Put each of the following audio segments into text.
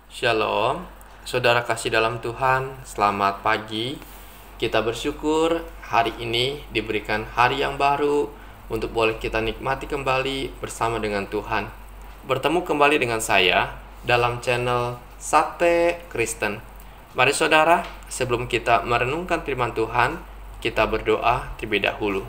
Shalom, saudara kasih dalam Tuhan, selamat pagi. Kita bersyukur hari ini diberikan hari yang baru untuk boleh kita nikmati kembali bersama dengan Tuhan. Bertemu kembali dengan saya dalam channel Sate Kristen. Mari saudara, sebelum kita merenungkan firman Tuhan, kita berdoa terlebih dahulu.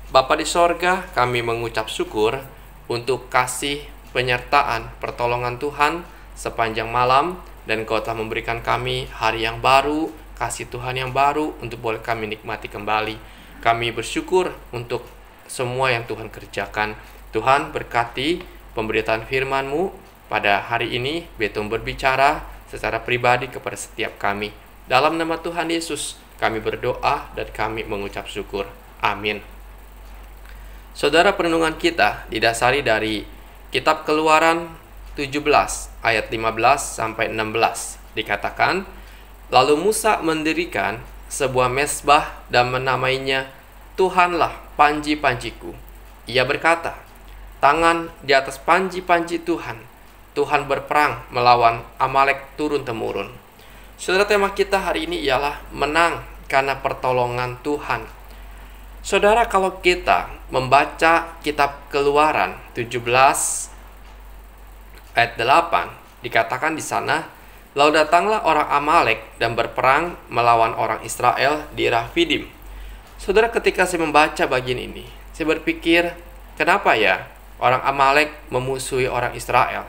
Bapa di sorga, kami mengucap syukur untuk kasih penyertaan pertolongan Tuhan sepanjang malam, dan Kau telah memberikan kami hari yang baru, kasih Tuhan yang baru untuk boleh kami nikmati kembali. Kami bersyukur untuk semua yang Tuhan kerjakan. Tuhan berkati pemberitaan firman-Mu pada hari ini, Betul berbicara secara pribadi kepada setiap kami. Dalam nama Tuhan Yesus kami berdoa dan kami mengucap syukur. Amin. Saudara, perenungan kita didasari dari Kitab Keluaran 17 ayat 15 sampai 16. Dikatakan, lalu Musa mendirikan sebuah mezbah dan menamainya Tuhanlah panji-panjiku. Ia berkata, tangan di atas panji-panji Tuhan. Tuhan berperang melawan Amalek turun-temurun. Saudara, tema kita hari ini ialah menang karena pertolongan Tuhan. Saudara, kalau kita membaca Kitab Keluaran 17 ayat 8, dikatakan di sana, lalu datanglah orang Amalek dan berperang melawan orang Israel di Rafidim. Saudara, ketika saya membaca bagian ini, saya berpikir, kenapa ya orang Amalek memusuhi orang Israel?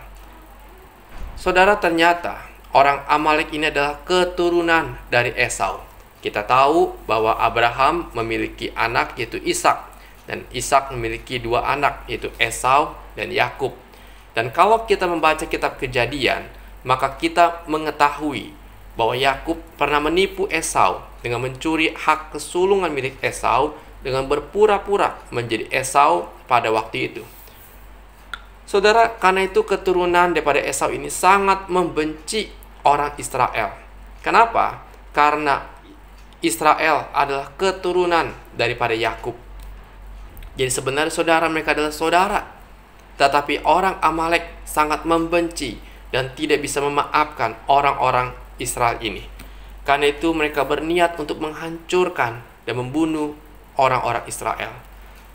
Saudara, ternyata orang Amalek ini adalah keturunan dari Esau. Kita tahu bahwa Abraham memiliki anak yaitu Ishak, dan Ishak memiliki dua anak yaitu Esau dan Yakub. Dan kalau kita membaca kitab Kejadian, maka kita mengetahui bahwa Yakub pernah menipu Esau dengan mencuri hak kesulungan milik Esau dengan berpura-pura menjadi Esau pada waktu itu. Saudara, karena itu keturunan daripada Esau ini sangat membenci orang Israel. Kenapa? Karena Israel adalah keturunan daripada Yakub. Jadi sebenarnya saudara, mereka adalah saudara. Tetapi orang Amalek sangat membenci dan tidak bisa memaafkan orang-orang Israel ini. Karena itu mereka berniat untuk menghancurkan dan membunuh orang-orang Israel.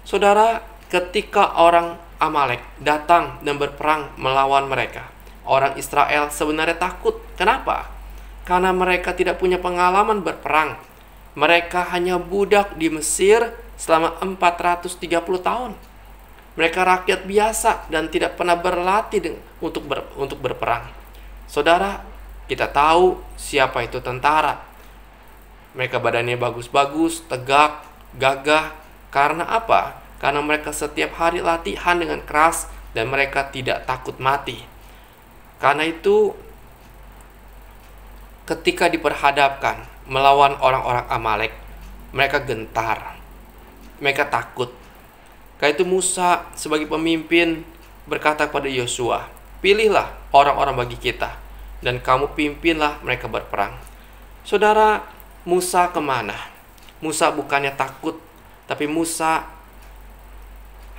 Saudara, ketika orang Amalek datang dan berperang melawan mereka, orang Israel sebenarnya takut. Kenapa? Karena mereka tidak punya pengalaman berperang. Mereka hanya budak di Mesir selama 430 tahun. Mereka rakyat biasa dan tidak pernah berlatih untuk berperang. Saudara, kita tahu siapa itu tentara. Mereka badannya bagus-bagus, tegak, gagah. Karena apa? Karena mereka setiap hari latihan dengan keras dan mereka tidak takut mati. Karena itu, ketika diperhadapkan melawan orang-orang Amalek, mereka gentar. Mereka takut. Karena itu Musa sebagai pemimpin berkata kepada Yosua, pilihlah orang-orang bagi kita, dan kamu pimpinlah mereka berperang. Saudara, Musa kemana? Musa bukannya takut, tapi Musa,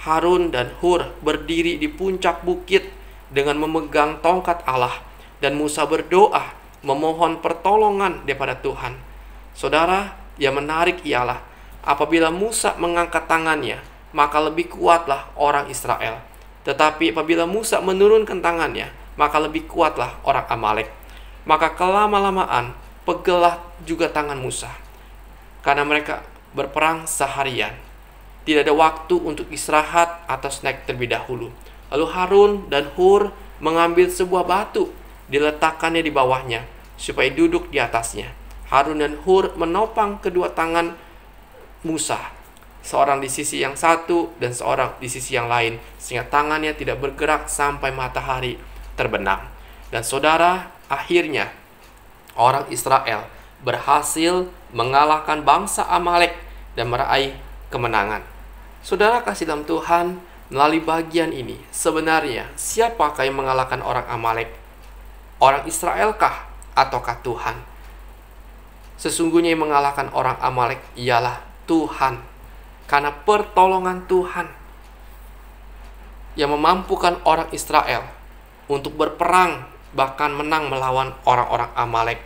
Harun, dan Hur berdiri di puncak bukit dengan memegang tongkat Allah. Dan Musa berdoa, memohon pertolongan daripada Tuhan. Saudara, yang menarik ialah apabila Musa mengangkat tangannya, maka lebih kuatlah orang Israel. Tetapi apabila Musa menurunkan tangannya, maka lebih kuatlah orang Amalek. Maka kelama-lamaan pegellah juga tangan Musa, karena mereka berperang seharian. Tidak ada waktu untuk istirahat atau snack terlebih dahulu. Lalu Harun dan Hur mengambil sebuah batu, diletakkannya di bawahnya, supaya duduk di atasnya. Harun dan Hur menopang kedua tangan Musa, seorang di sisi yang satu dan seorang di sisi yang lain, sehingga tangannya tidak bergerak sampai matahari terbenam. Dan saudara, akhirnya orang Israel berhasil mengalahkan bangsa Amalek dan meraih kemenangan. Saudara kasih dalam Tuhan, melalui bagian ini, sebenarnya siapakah yang mengalahkan orang Amalek? Orang Israelkah ataukah Tuhan? Sesungguhnya yang mengalahkan orang Amalek ialah Tuhan. Karena pertolongan Tuhan yang memampukan orang Israel untuk berperang bahkan menang melawan orang-orang Amalek.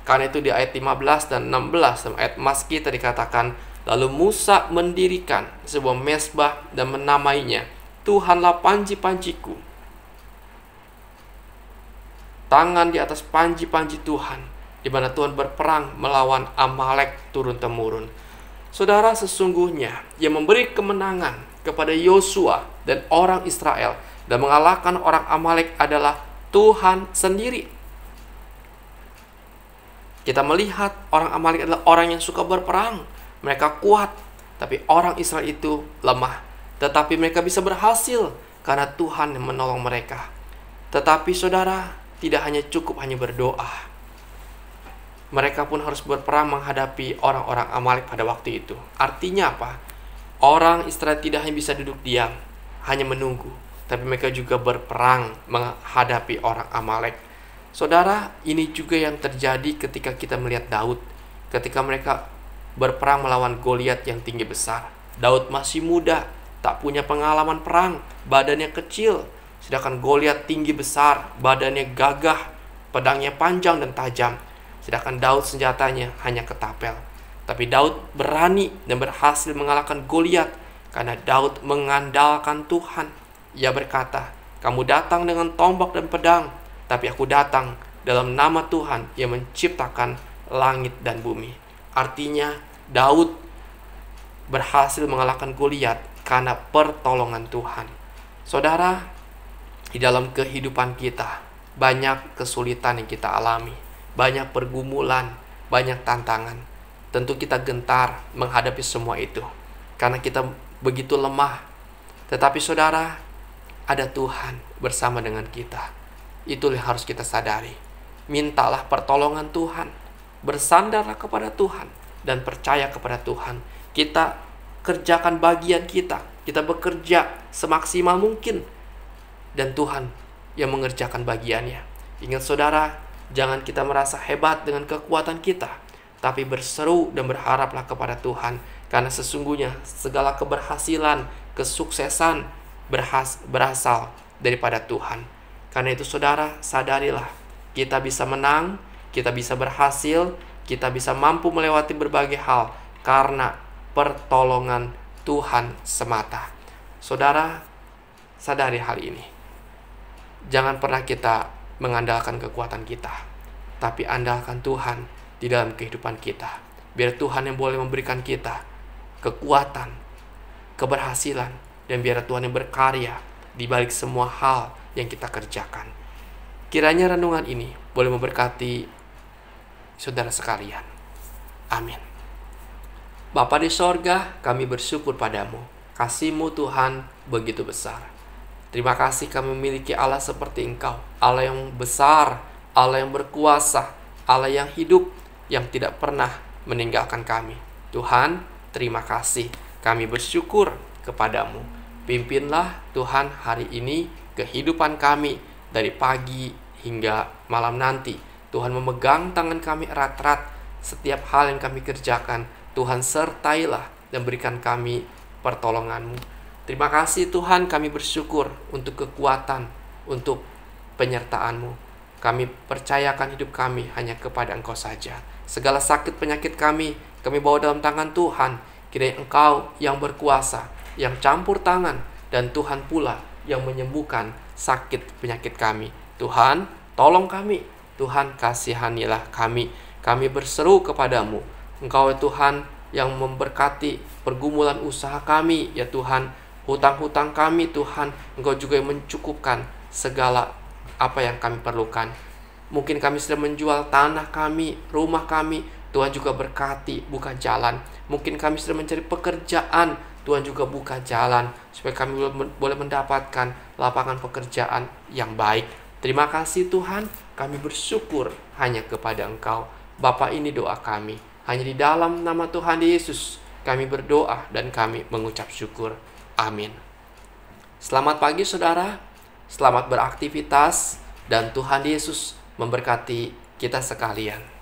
Karena itu di ayat 15 dan 16 dalam ayat emas kita dikatakan, lalu Musa mendirikan sebuah mezbah dan menamainya, Tuhanlah panji-panjiku. Tangan di atas panji-panji Tuhan, di mana Tuhan berperang melawan Amalek turun-temurun. Saudara, sesungguhnya yang memberi kemenangan kepada Yosua dan orang Israel dan mengalahkan orang Amalek adalah Tuhan sendiri. Kita melihat orang Amalek adalah orang yang suka berperang. Mereka kuat, tapi orang Israel itu lemah. Tetapi mereka bisa berhasil karena Tuhan yang menolong mereka. Tetapi saudara, tidak hanya cukup hanya berdoa. Mereka pun harus berperang menghadapi orang-orang Amalek pada waktu itu. Artinya apa? Orang Israel tidak hanya bisa duduk diam, hanya menunggu, tapi mereka juga berperang menghadapi orang Amalek. Saudara, ini juga yang terjadi ketika kita melihat Daud. Ketika mereka berperang melawan Goliat yang tinggi besar. Daud masih muda, tak punya pengalaman perang, badannya kecil. Sedangkan Goliat tinggi besar, badannya gagah, pedangnya panjang dan tajam. Sedangkan Daud senjatanya hanya ketapel. Tapi Daud berani dan berhasil mengalahkan Goliat karena Daud mengandalkan Tuhan. Ia berkata, kamu datang dengan tombak dan pedang, tapi aku datang dalam nama Tuhan yang menciptakan langit dan bumi. Artinya Daud berhasil mengalahkan Goliat karena pertolongan Tuhan. Saudara, di dalam kehidupan kita banyak kesulitan yang kita alami, banyak pergumulan, banyak tantangan. Tentu kita gentar menghadapi semua itu karena kita begitu lemah. Tetapi saudara, ada Tuhan bersama dengan kita. Itulah yang harus kita sadari. Mintalah pertolongan Tuhan, bersandarlah kepada Tuhan, dan percaya kepada Tuhan. Kita kerjakan bagian kita, kita bekerja semaksimal mungkin, dan Tuhan yang mengerjakan bagiannya. Ingat saudara, jangan kita merasa hebat dengan kekuatan kita, tapi berseru dan berharaplah kepada Tuhan, karena sesungguhnya segala keberhasilan, kesuksesan berasal daripada Tuhan. Karena itu saudara, sadarilah, kita bisa menang, kita bisa berhasil, kita bisa mampu melewati berbagai hal karena pertolongan Tuhan semata. Saudara, sadari hal ini. Jangan pernah kita mengandalkan kekuatan kita, tapi andalkan Tuhan di dalam kehidupan kita. Biar Tuhan yang boleh memberikan kita kekuatan, keberhasilan, dan biar Tuhan yang berkarya di balik semua hal yang kita kerjakan. Kiranya renungan ini boleh memberkati saudara sekalian. Amin. Bapa di sorga, kami bersyukur padamu. Kasih-Mu Tuhan begitu besar. Terima kasih kami memiliki Allah seperti Engkau. Allah yang besar, Allah yang berkuasa, Allah yang hidup, yang tidak pernah meninggalkan kami. Tuhan, terima kasih. Kami bersyukur kepadamu. Pimpinlah Tuhan hari ini kehidupan kami dari pagi hingga malam nanti. Tuhan memegang tangan kami erat-erat setiap hal yang kami kerjakan. Tuhan sertailah dan berikan kami pertolongan-Mu. Terima kasih Tuhan, kami bersyukur untuk kekuatan, untuk penyertaan-Mu. Kami percayakan hidup kami hanya kepada Engkau saja. Segala sakit penyakit kami bawa dalam tangan Tuhan. Kiranya Engkau yang berkuasa, yang campur tangan, dan Tuhan pula yang menyembuhkan sakit penyakit kami. Tuhan, tolong kami. Tuhan, kasihanilah kami. Kami berseru kepadamu. Engkau ya Tuhan yang memberkati pergumulan usaha kami. Ya Tuhan, hutang-hutang kami Tuhan, Engkau juga yang mencukupkan segala apa yang kami perlukan. Mungkin kami sedang menjual tanah kami, rumah kami, Tuhan juga berkati, buka jalan. Mungkin kami sedang mencari pekerjaan, Tuhan juga buka jalan supaya kami boleh mendapatkan lapangan pekerjaan yang baik. Terima kasih Tuhan, kami bersyukur hanya kepada Engkau. Bapa, ini doa kami. Hanya di dalam nama Tuhan Yesus kami berdoa dan kami mengucap syukur. Amin. Selamat pagi saudara, selamat beraktivitas, dan Tuhan Yesus memberkati kita sekalian.